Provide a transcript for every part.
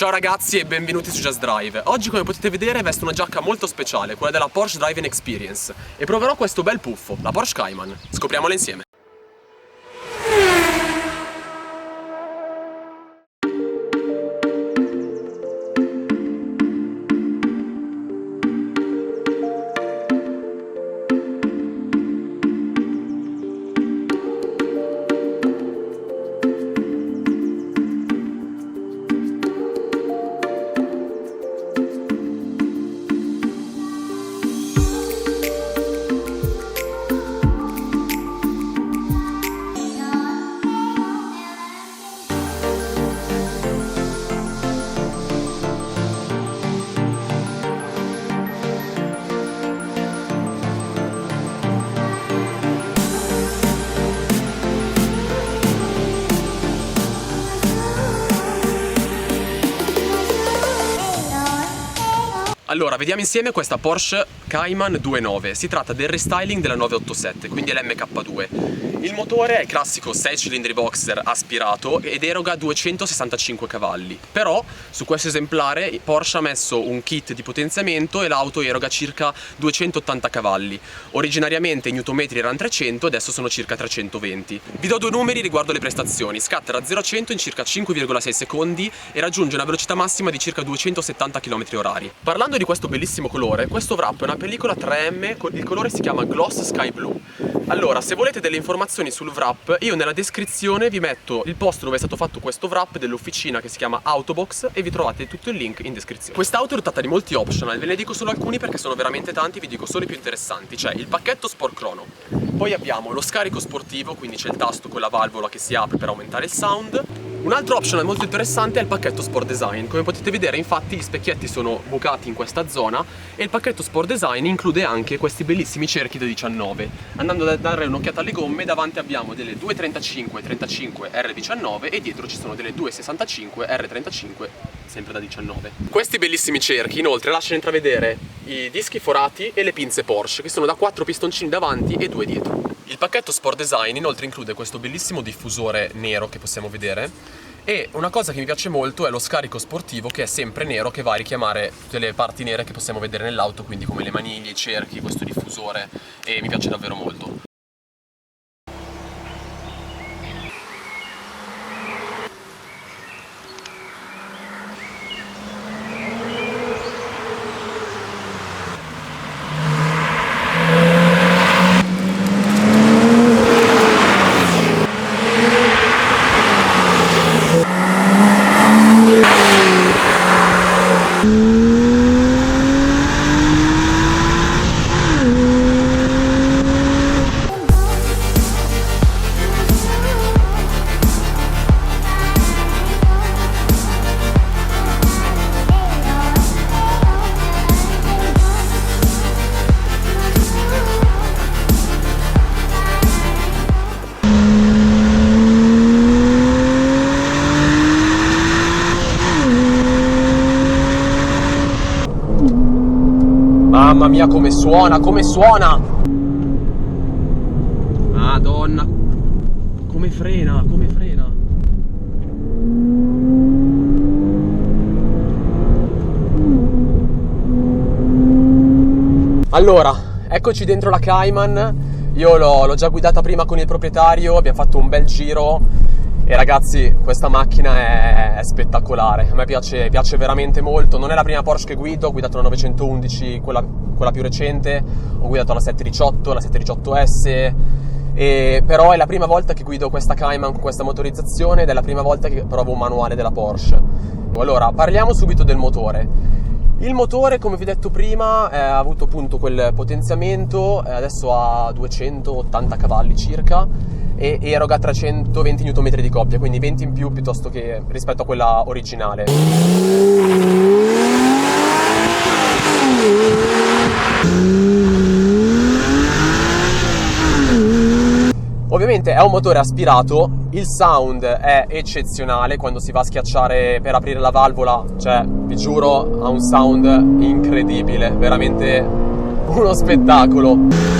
Ciao ragazzi e benvenuti su Just Drive. Oggi, come potete vedere, vesto una giacca molto speciale, quella della Porsche Driving Experience, e proverò questo bel puffo, la Porsche Cayman. Scopriamola insieme. Allora, vediamo insieme questa Porsche Cayman 2.9. Si tratta del restyling della 987, quindi è l'MK2. Il motore è il classico 6 cilindri boxer aspirato ed eroga 265 cavalli. Però su questo esemplare Porsche ha messo un kit di potenziamento e l'auto eroga circa 280 cavalli. Originariamente i newtonmetri erano 300, adesso sono circa 320. Vi do due numeri riguardo le prestazioni. Scatta da 0 a 100 in circa 5,6 secondi e raggiunge una velocità massima di circa 270 km/h. Parlando di questo bellissimo colore, questo wrap è una pellicola 3M, il colore si chiama Gloss Sky Blue. Allora, se volete delle informazioni sul wrap, io nella descrizione vi metto il posto dove è stato fatto questo wrap dell'officina che si chiama Autobox e vi trovate tutto il link in descrizione. Quest'auto è dotata di molti optional, ve ne dico solo alcuni perché sono veramente tanti, vi dico solo i più interessanti. C'è il pacchetto Sport Chrono, poi abbiamo lo scarico sportivo, quindi c'è il tasto con la valvola che si apre per aumentare il sound. Un altro optional molto interessante è il pacchetto Sport Design. Come potete vedere, infatti, gli specchietti sono bucati in questa zona e il pacchetto Sport Design include anche questi bellissimi cerchi da 19. Andando a dare un'occhiata alle gomme, davanti abbiamo delle 235 35 R19 e dietro ci sono delle 265 R35 sempre da 19. Questi bellissimi cerchi inoltre lasciano intravedere i dischi forati e le pinze Porsche, che sono da 4 pistoncini davanti e 2 dietro. Il pacchetto Sport Design inoltre include questo bellissimo diffusore nero che possiamo vedere, e una cosa che mi piace molto è lo scarico sportivo, che è sempre nero, che va a richiamare tutte le parti nere che possiamo vedere nell'auto, quindi come le maniglie, i cerchi, questo diffusore, e mi piace davvero molto. Mamma mia, come suona, come suona! Madonna, come frena, come frena! Allora, eccoci dentro la Cayman. Io l'ho già guidata prima con il proprietario, abbiamo fatto un bel giro. E ragazzi, questa macchina è spettacolare, a me piace veramente molto. Non è la prima Porsche che guido, ho guidato la 911, quella più recente, ho guidato la 718, la 718S, però è la prima volta che guido questa Cayman con questa motorizzazione ed è la prima volta che provo un manuale della Porsche. Allora, parliamo subito del motore. Il motore, come vi ho detto prima, ha avuto appunto quel potenziamento, adesso ha 280 cavalli circa, e eroga 320 Nm di coppia, quindi 20 in più piuttosto che rispetto a quella originale. Ovviamente è un motore aspirato, il sound è eccezionale quando si va a schiacciare per aprire la valvola, cioè vi giuro ha un sound incredibile, veramente uno spettacolo.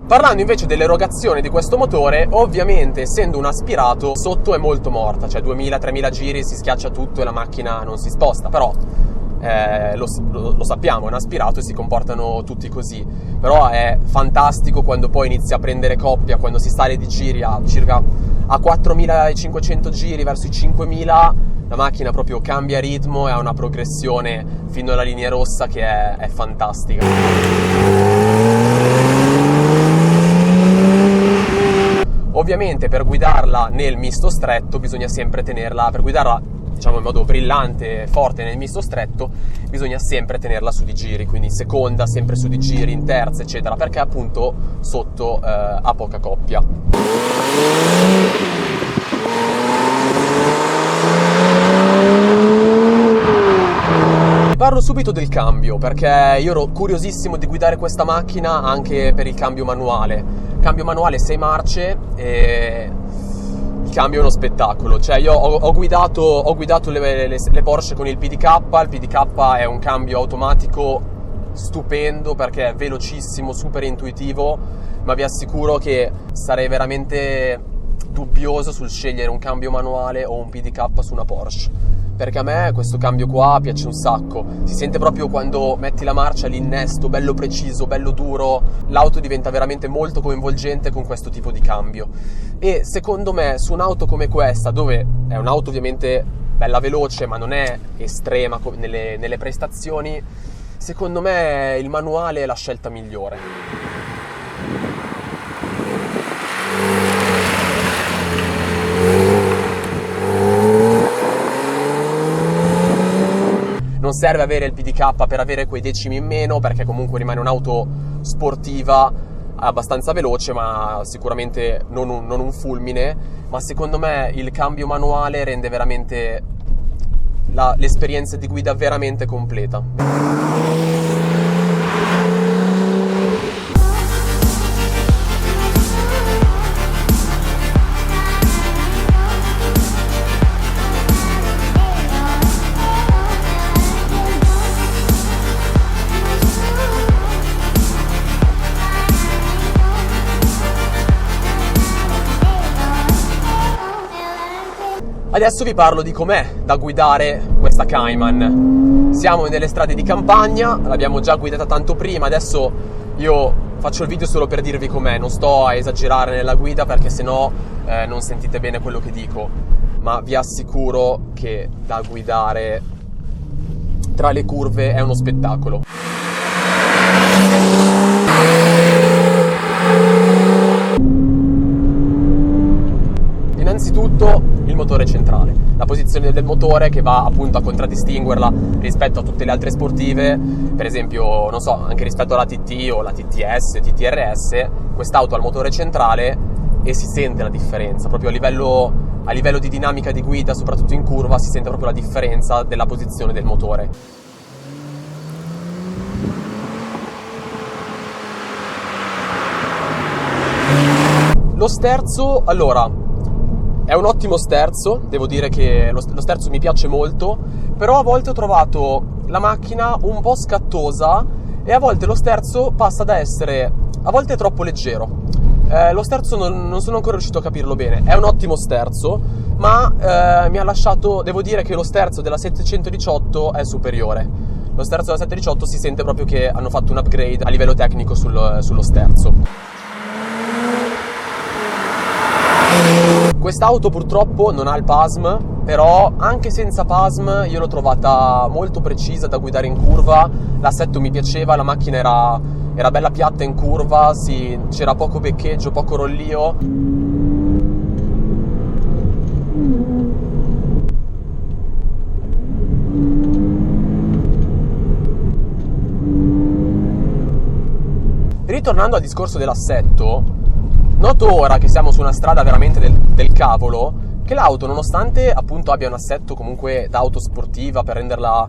Parlando invece dell'erogazione di questo motore, ovviamente essendo un aspirato, sotto è molto morta, cioè 2000-3000 giri si schiaccia tutto e la macchina non si sposta, però lo sappiamo, è un aspirato e si comportano tutti così. Però è fantastico quando poi inizia a prendere coppia, quando si sale di giri a circa a 4500 giri verso i 5000, la macchina proprio cambia ritmo e ha una progressione fino alla linea rossa che è fantastica. Ovviamente per guidarla nel misto stretto bisogna sempre tenerla, per guidarla diciamo in modo brillante e forte nel misto stretto, bisogna sempre tenerla su di giri, quindi in seconda, sempre su di giri, in terza, eccetera, perché appunto sotto ha poca coppia. Parlo subito del cambio, perché io ero curiosissimo di guidare questa macchina anche per il cambio manuale. Cambio manuale 6 marce e il cambio è uno spettacolo. Cioè io ho guidato le Porsche con il PDK. Il PDK è un cambio automatico stupendo perché è velocissimo, super intuitivo, ma vi assicuro che sarei veramente dubbioso sul scegliere un cambio manuale o un PDK su una Porsche, perché a me questo cambio qua piace un sacco. Si sente proprio quando metti la marcia, l'innesto bello preciso, bello duro. L'auto diventa veramente molto coinvolgente con questo tipo di cambio. E secondo me su un'auto come questa, dove è un'auto ovviamente bella veloce ma non è estrema nelle prestazioni, secondo me il manuale è la scelta migliore. Non serve avere il PDK per avere quei decimi in meno, perché comunque rimane un'auto sportiva, abbastanza veloce, ma sicuramente non un fulmine. Ma secondo me il cambio manuale rende veramente l'esperienza di guida veramente completa. Adesso vi parlo di com'è da guidare questa Cayman. Siamo nelle strade di campagna, l'abbiamo già guidata tanto prima, adesso io faccio il video solo per dirvi com'è, non sto a esagerare nella guida perché sennò non sentite bene quello che dico, ma vi assicuro che da guidare tra le curve è uno spettacolo. Innanzitutto il motore centrale, la posizione del motore che va appunto a contraddistinguerla rispetto a tutte le altre sportive, per esempio, non so, anche rispetto alla TT o la TTS, TTRS, quest'auto ha il motore centrale e si sente la differenza, proprio a livello di dinamica di guida, soprattutto in curva, si sente proprio la differenza della posizione del motore. Lo sterzo, allora, è un ottimo sterzo, devo dire che lo sterzo mi piace molto, però a volte ho trovato la macchina un po' scattosa e a volte lo sterzo passa da essere, a volte è troppo leggero. Lo sterzo non sono ancora riuscito a capirlo bene, è un ottimo sterzo, ma mi ha lasciato, devo dire che lo sterzo della 718 è superiore. Lo sterzo della 718 si sente proprio che hanno fatto un upgrade a livello tecnico sullo sterzo. Quest'auto purtroppo non ha il PASM, però anche senza PASM io l'ho trovata molto precisa da guidare in curva, l'assetto mi piaceva, la macchina era bella piatta in curva, c'era poco beccheggio, poco rollio. Ritornando al discorso dell'assetto, noto ora che siamo su una strada veramente del cavolo, che l'auto, nonostante appunto abbia un assetto comunque da auto sportiva per renderla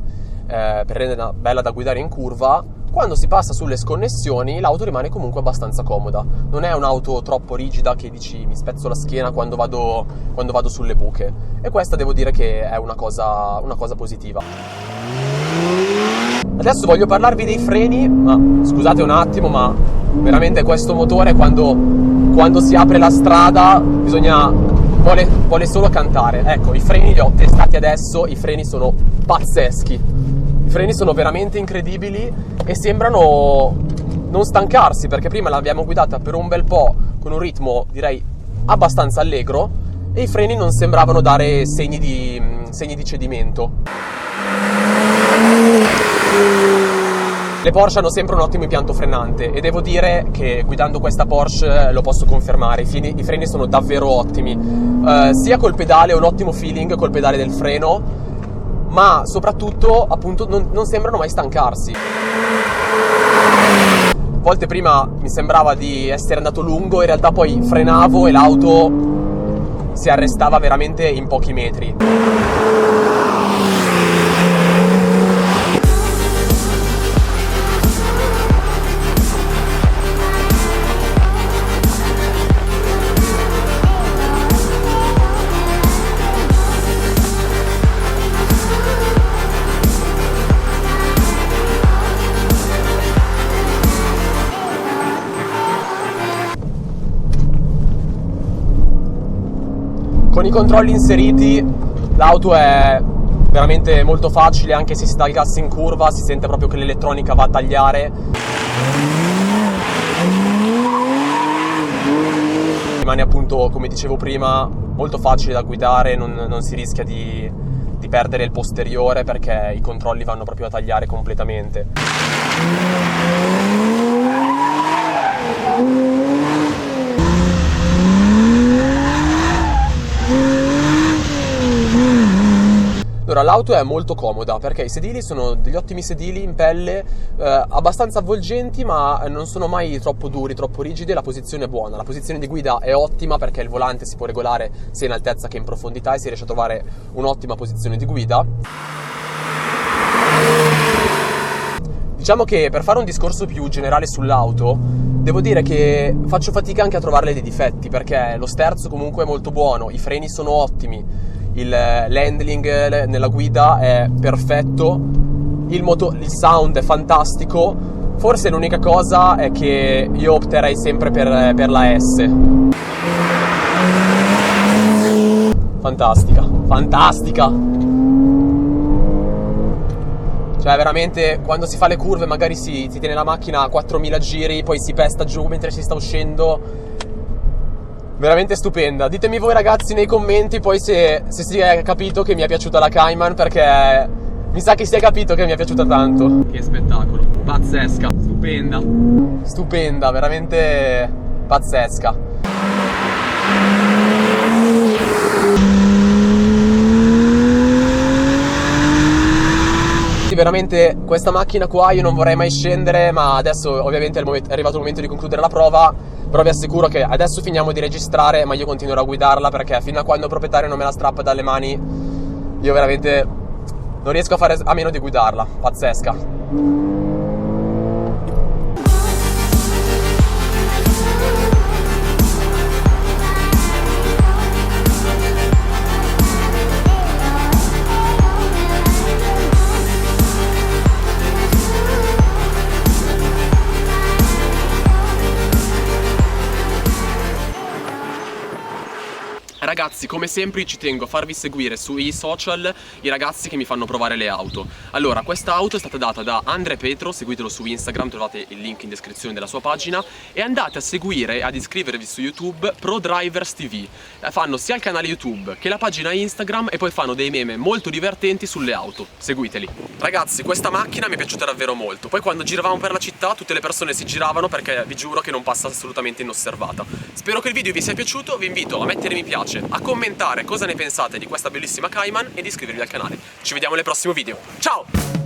bella da guidare in curva, quando si passa sulle sconnessioni l'auto rimane comunque abbastanza comoda. Non è un'auto troppo rigida che dici mi spezzo la schiena quando vado sulle buche. E questa devo dire che è una cosa positiva. Adesso voglio parlarvi dei freni, ma scusate un attimo, ma Veramente questo motore quando si apre la strada vuole solo cantare. Ecco, i freni li ho testati adesso, i freni sono pazzeschi, i freni sono veramente incredibili e sembrano non stancarsi, perché prima l'abbiamo guidata per un bel po' con un ritmo direi abbastanza allegro e i freni non sembravano dare segni di cedimento. Le Porsche hanno sempre un ottimo impianto frenante e devo dire che guidando questa Porsche lo posso confermare, i freni sono davvero ottimi, sia col pedale, un ottimo feeling col pedale del freno, ma soprattutto appunto non sembrano mai stancarsi. A volte prima mi sembrava di essere andato lungo, in realtà poi frenavo e l'auto si arrestava veramente in pochi metri. Con i controlli inseriti l'auto è veramente molto facile, anche se si dà il gas in curva si sente proprio che l'elettronica va a tagliare. Rimane appunto, come dicevo prima, molto facile da guidare, non si rischia di perdere il posteriore perché i controlli vanno proprio a tagliare completamente. Allora, l'auto è molto comoda perché i sedili sono degli ottimi sedili in pelle, abbastanza avvolgenti, ma non sono mai troppo duri, troppo rigidi, e la posizione è buona. La posizione di guida è ottima perché il volante si può regolare sia in altezza che in profondità e si riesce a trovare un'ottima posizione di guida. Diciamo che per fare un discorso più generale sull'auto, devo dire che faccio fatica anche a trovarle dei difetti, perché lo sterzo comunque è molto buono, i freni sono ottimi, l'handling nella guida è perfetto, il sound è fantastico. Forse l'unica cosa è che io opterei sempre per la S. Fantastica! Cioè veramente quando si fa le curve magari si tiene la macchina a 4000 giri, poi si pesta giù mentre si sta uscendo. Veramente stupenda. Ditemi voi ragazzi nei commenti poi se si è capito che mi è piaciuta la Cayman, perché mi sa che si è capito che mi è piaciuta tanto. Che spettacolo, pazzesca, stupenda, veramente pazzesca. Veramente questa macchina qua io non vorrei mai scendere, ma adesso ovviamente è arrivato il momento di concludere la prova. Però vi assicuro che adesso finiamo di registrare, ma io continuerò a guidarla, perché fino a quando il proprietario non me la strappa dalle mani io veramente non riesco a fare a meno di guidarla. Pazzesca. Ragazzi, come sempre ci tengo a farvi seguire sui social i ragazzi che mi fanno provare le auto. Allora, questa auto è stata data da Andre Petro, seguitelo su Instagram, trovate il link in descrizione della sua pagina, e andate a seguire e ad iscrivervi su YouTube Pro Drivers TV. Fanno sia il canale YouTube che la pagina Instagram e poi fanno dei meme molto divertenti sulle auto. Seguiteli. Ragazzi, questa macchina mi è piaciuta davvero molto. Poi quando giravamo per la città tutte le persone si giravano perché vi giuro che non passa assolutamente inosservata. Spero che il video vi sia piaciuto, vi invito a mettere mi piace, a commentare cosa ne pensate di questa bellissima Cayman e di iscrivervi al canale. Ci vediamo nel prossimo video. Ciao!